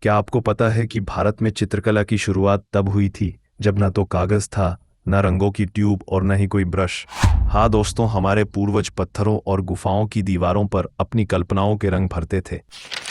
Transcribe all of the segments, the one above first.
क्या आपको पता है कि भारत में चित्रकला की शुरुआत तब हुई थी जब न तो कागज था, न रंगों की ट्यूब और न ही कोई ब्रश। हाँ दोस्तों, हमारे पूर्वज पत्थरों और गुफाओं की दीवारों पर अपनी कल्पनाओं के रंग भरते थे।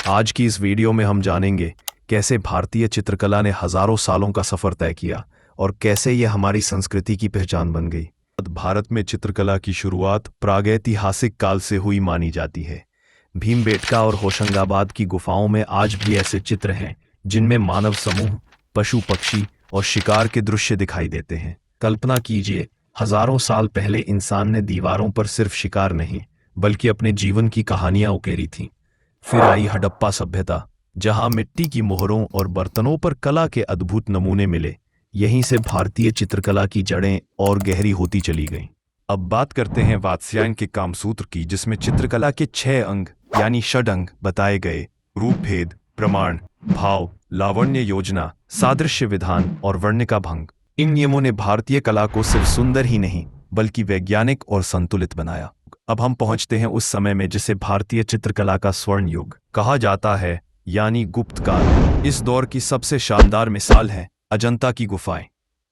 आज की इस वीडियो में हम जानेंगे कैसे भारतीय चित्रकला ने हजारों सालों का सफर तय किया और कैसे यह हमारी संस्कृति की पहचान बन गई। भारत में चित्रकला की शुरुआत प्रागैतिहासिक काल से हुई मानी जाती है। भीमबेटका और होशंगाबाद की गुफाओं में आज भी ऐसे चित्र हैं जिनमें मानव समूह, पशु पक्षी और शिकार के दृश्य दिखाई देते हैं। कल्पना कीजिए, हजारों साल पहले इंसान ने दीवारों पर सिर्फ शिकार नहीं बल्कि अपने जीवन की कहानियां उकेरी थीं। फिर आई हड़प्पा सभ्यता, जहां मिट्टी की मोहरों और बर्तनों पर कला के अद्भुत नमूने मिले। यहीं से भारतीय चित्रकला की जड़ें और गहरी होती चली गईं। अब बात करते हैं वात्स्यायन के कामसूत्र की, जिसमें चित्रकला के 6 अंग यानी षडंग बताए गए: रूप भेद, प्रमाण, भाव, लावण्य योजना, सादृश्य विधान और वर्णिका भंग। इन नियमों ने भारतीय कला को सिर्फ सुंदर ही नहीं बल्कि वैज्ञानिक और संतुलित बनाया। अब हम पहुंचते हैं उस समय में जिसे भारतीय चित्रकला का स्वर्ण युग कहा जाता है, यानी गुप्त काल। इस दौर की सबसे शानदार मिसाल है अजंता की गुफाएं।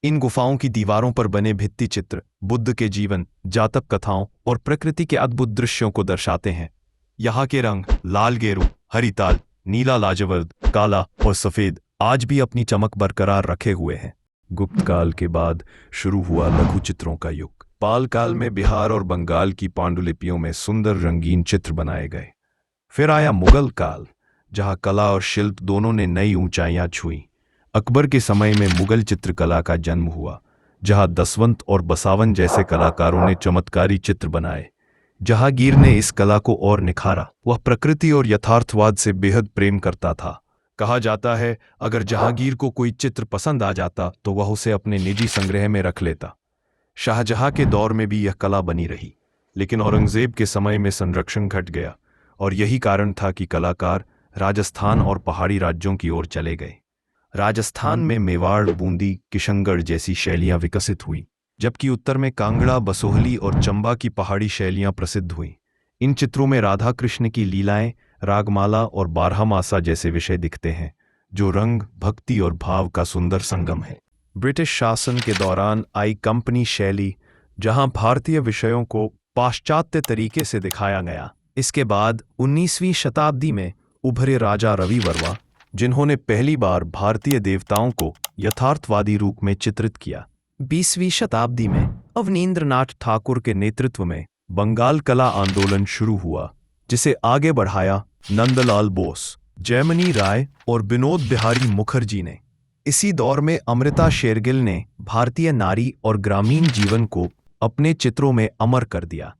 इन गुफाओं की दीवारों पर बने भित्ति चित्र बुद्ध के जीवन, जातक कथाओं और प्रकृति के अद्भुत दृश्यों को दर्शाते हैं। यहाँ के रंग लाल गेरू, हरिताल, नीला लाजवर्द, काला और सफेद आज भी अपनी चमक बरकरार रखे हुए हैं। गुप्त काल के बाद शुरू हुआ लघु चित्रों का युग। पाल काल में बिहार और बंगाल की पांडुलिपियों में सुंदर रंगीन चित्र बनाए गए। फिर आया मुगल काल, जहां कला और शिल्प दोनों ने नई ऊंचाइयां छुई। अकबर के समय में मुगल चित्रकला का जन्म हुआ, जहां दसवंत और बसावन जैसे कलाकारों ने चमत्कारी चित्र बनाए। जहांगीर ने इस कला को और निखारा। वह प्रकृति और यथार्थवाद से बेहद प्रेम करता था। कहा जाता है, अगर जहांगीर को कोई चित्र पसंद आ जाता तो वह उसे अपने निजी संग्रह में रख लेता। शाहजहां के दौर में भी यह कला बनी रही, लेकिन औरंगजेब के समय में संरक्षण घट गया और यही कारण था कि कलाकार राजस्थान और पहाड़ी राज्यों की ओर चले गए। राजस्थान में मेवाड़, बूंदी, किशनगढ़ जैसी शैलियां विकसित हुई, जबकि उत्तर में कांगड़ा, बसोहली और चंबा की पहाड़ी शैलियां प्रसिद्ध हुईं। इन चित्रों में राधा कृष्ण की लीलाएं, रागमाला और बारहमासा जैसे विषय दिखते हैं, जो रंग, भक्ति और भाव का सुंदर संगम है। ब्रिटिश शासन के दौरान आई कंपनी शैली, जहां भारतीय विषयों को पाश्चात्य तरीके से दिखाया गया। इसके बाद 19वीं शताब्दी में उभरे राजा रवि वर्मा, जिन्होंने पहली बार भारतीय देवताओं को यथार्थवादी रूप में चित्रित किया। 20वीं शताब्दी में अवनींद्रनाथ ठाकुर के नेतृत्व में बंगाल कला आंदोलन शुरू हुआ, जिसे आगे बढ़ाया नंदलाल बोस, जयमनी राय और विनोद बिहारी मुखर्जी ने। इसी दौर में अमृता शेरगिल ने भारतीय नारी और ग्रामीण जीवन को अपने चित्रों में अमर कर दिया।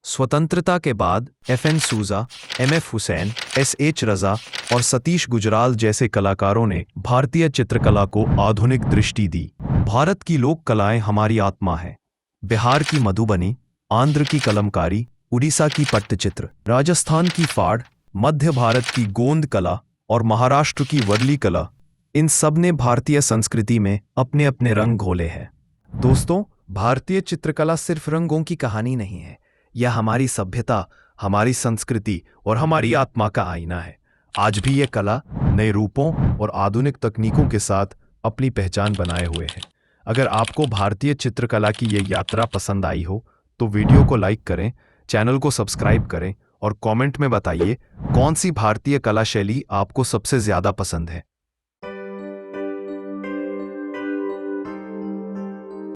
स्वतंत्रता के बाद FN सूजा, MF हुसैन, SH रजा और सतीश गुजराल जैसे कलाकारों ने भारतीय चित्रकला को आधुनिक दृष्टि दी। भारत की लोक कलाएं हमारी आत्मा है। बिहार की मधुबनी, आंध्र की कलमकारी, उड़ीसा की पट्टचित्र, राजस्थान की फाड़, मध्य भारत की गोंद कला और महाराष्ट्र की वर्ली कला, इन सब ने भारतीय संस्कृति में अपने अपने रंग घोले हैं। दोस्तों, भारतीय चित्रकला सिर्फ रंगों की कहानी नहीं है, यह हमारी सभ्यता, हमारी संस्कृति और हमारी आत्मा का आईना है। आज भी यह कला नए रूपों और आधुनिक तकनीकों के साथ अपनी पहचान बनाए हुए है। अगर आपको भारतीय चित्रकला की यह यात्रा पसंद आई हो तो वीडियो को लाइक करें, चैनल को सब्सक्राइब करें और कमेंट में बताइए कौन सी भारतीय कला शैली आपको सबसे ज्यादा पसंद है।